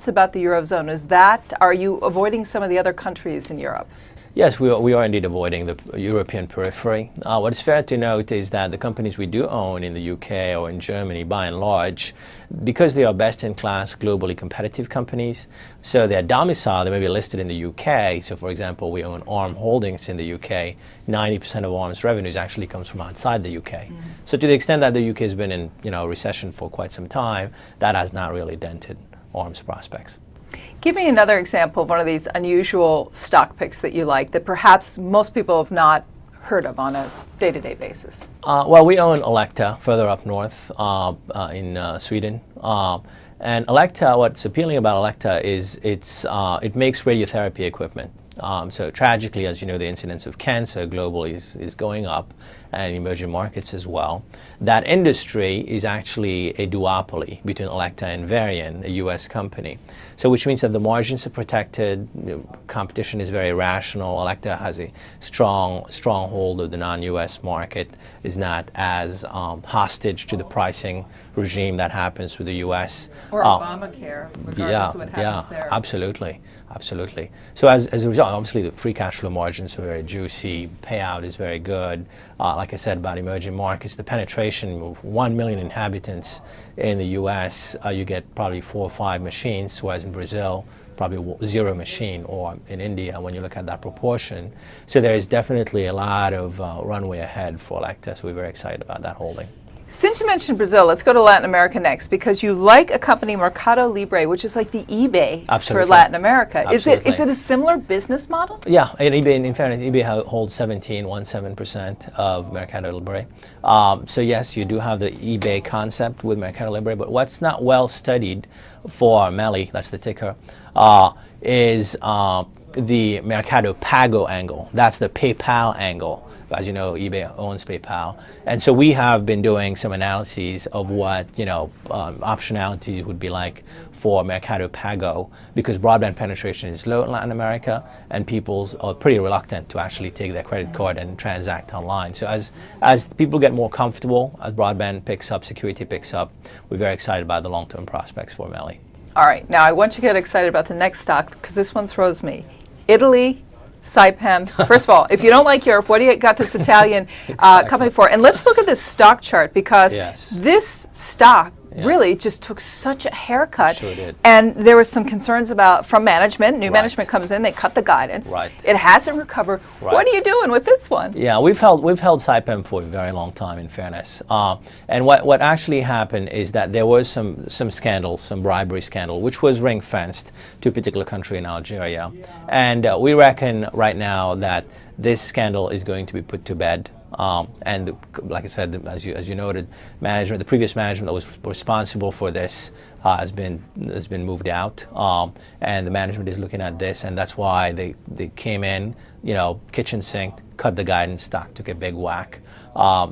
thoughts about the Eurozone? Are you avoiding some of the other countries in Europe? Yes, we are indeed avoiding the European periphery. What is fair to note is that the companies we do own in the UK or in Germany, by and large, because they are best-in-class, globally competitive companies, so their domicile, they may be listed in the UK. So, for example, we own Arm Holdings in the UK. 90% of Arm's revenues actually comes from outside the UK. So, to the extent that the UK has been in recession for quite some time, that has not really dented Arm's prospects. Give me another example of one of these unusual stock picks that you like that perhaps most people have not heard of on a day-to-day basis. Well, we own Elekta further up north in Sweden. And Elekta, what's appealing about Elekta is it makes radiotherapy equipment. So tragically, as you know, the incidence of cancer globally is going up, and in emerging markets as well. That industry is actually a duopoly between Elekta and Varian, a U.S. company. So which means that the margins are protected, competition is very rational. Elekta has a strong hold of the non-U.S. market, is not as hostage to the pricing regime that happens with the U.S. Or Obamacare, regardless of what happens there. Absolutely. So as a result, obviously the free cash flow margins are very juicy, payout is very good. Like I said about emerging markets, the penetration of 1 million inhabitants in the U.S., you get probably 4 or 5 machines, whereas in Brazil, probably 0 machine, or in India, when you look at that proportion. So there is definitely a lot of runway ahead for Elekta, so we're very excited about that holding. Since you mentioned Brazil, let's go to Latin America next, because you like a company, Mercado Libre, which is like the eBay for Latin America. Absolutely. Is it a similar business model? Yeah, and eBay, in fairness, eBay holds 17% of Mercado Libre. So yes, you do have the eBay concept with Mercado Libre, but what's not well studied for MELI, that's the ticker, is the Mercado Pago angle. That's the PayPal angle. As you know, eBay owns PayPal. And so we have been doing some analyses of what, optionalities would be like for Mercado Pago, because broadband penetration is low in Latin America, and people are pretty reluctant to actually take their credit card and transact online. So as people get more comfortable, as broadband picks up, security picks up, we're very excited about the long-term prospects for MELI. All right, now I want you to get excited about the next stock, because this one throws me. Italy, Saipem. First of all, if you don't like Europe, what do you got this Italian company for? And let's look at this stock chart, because this stock really just took such a haircut. Sure did. And there was some concerns from management. New management comes in, they cut the guidance. It hasn't recovered. What are you doing with this one? Yeah, we've held Saipem for a very long time, in fairness. And what actually happened is that there was some scandal, some bribery scandal, which was ring-fenced to a particular country in Algeria. And we reckon right now that this scandal is going to be put to bed. And like I said, as you noted, the previous management that was responsible for this has been moved out, and the management is looking at this, and that's why they came in, kitchen sink, cut the guidance, stock took a big whack.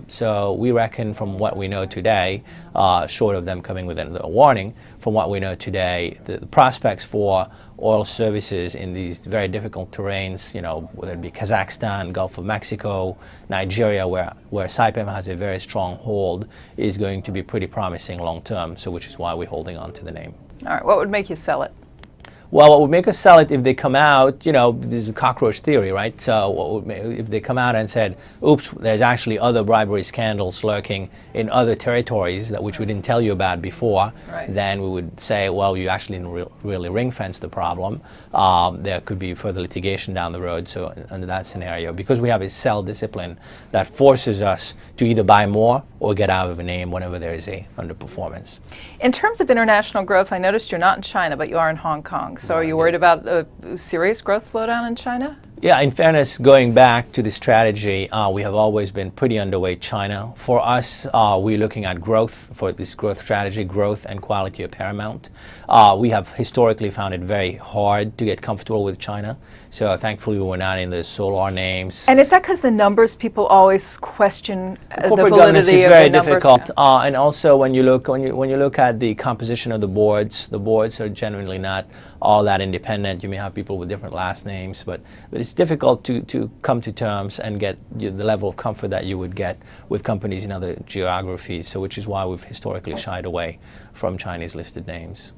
So we reckon, from what we know today, short of them coming with a warning, from what we know today, the prospects for oil services in these very difficult terrains, whether it be Kazakhstan, Gulf of Mexico, Nigeria, where Saipem has a very strong hold, is going to be pretty promising long term. So which is why we're holding on to the name. All right, what would make you sell it? Well, what would make us sell it if they come out, this is a cockroach theory, right? So if they come out and said, oops, there's actually other bribery scandals lurking in other territories which we didn't tell you about before, then we would say, well, you actually didn't really ring-fence the problem. There could be further litigation down the road. So under that scenario, because we have a sell discipline that forces us to either buy more or get out of a name whenever there is a underperformance. In terms of international growth, I noticed you're not in China, but you are in Hong Kong. So are you worried about a serious growth slowdown in China? Yeah, in fairness, going back to the strategy, we have always been pretty underweight China. For us, we're looking at growth for this growth strategy. Growth and quality are paramount. We have historically found it very hard to get comfortable with China. So thankfully, we're not in the solar names. And is that because the numbers, people always question the corporate validity governance is very of the numbers? difficult. And also, when you look at the composition of the boards are generally not all that independent. You may have people with different last names, but it's difficult to come to terms and get the level of comfort that you would get with companies in other geographies. So which is why we've historically shied away from Chinese listed names.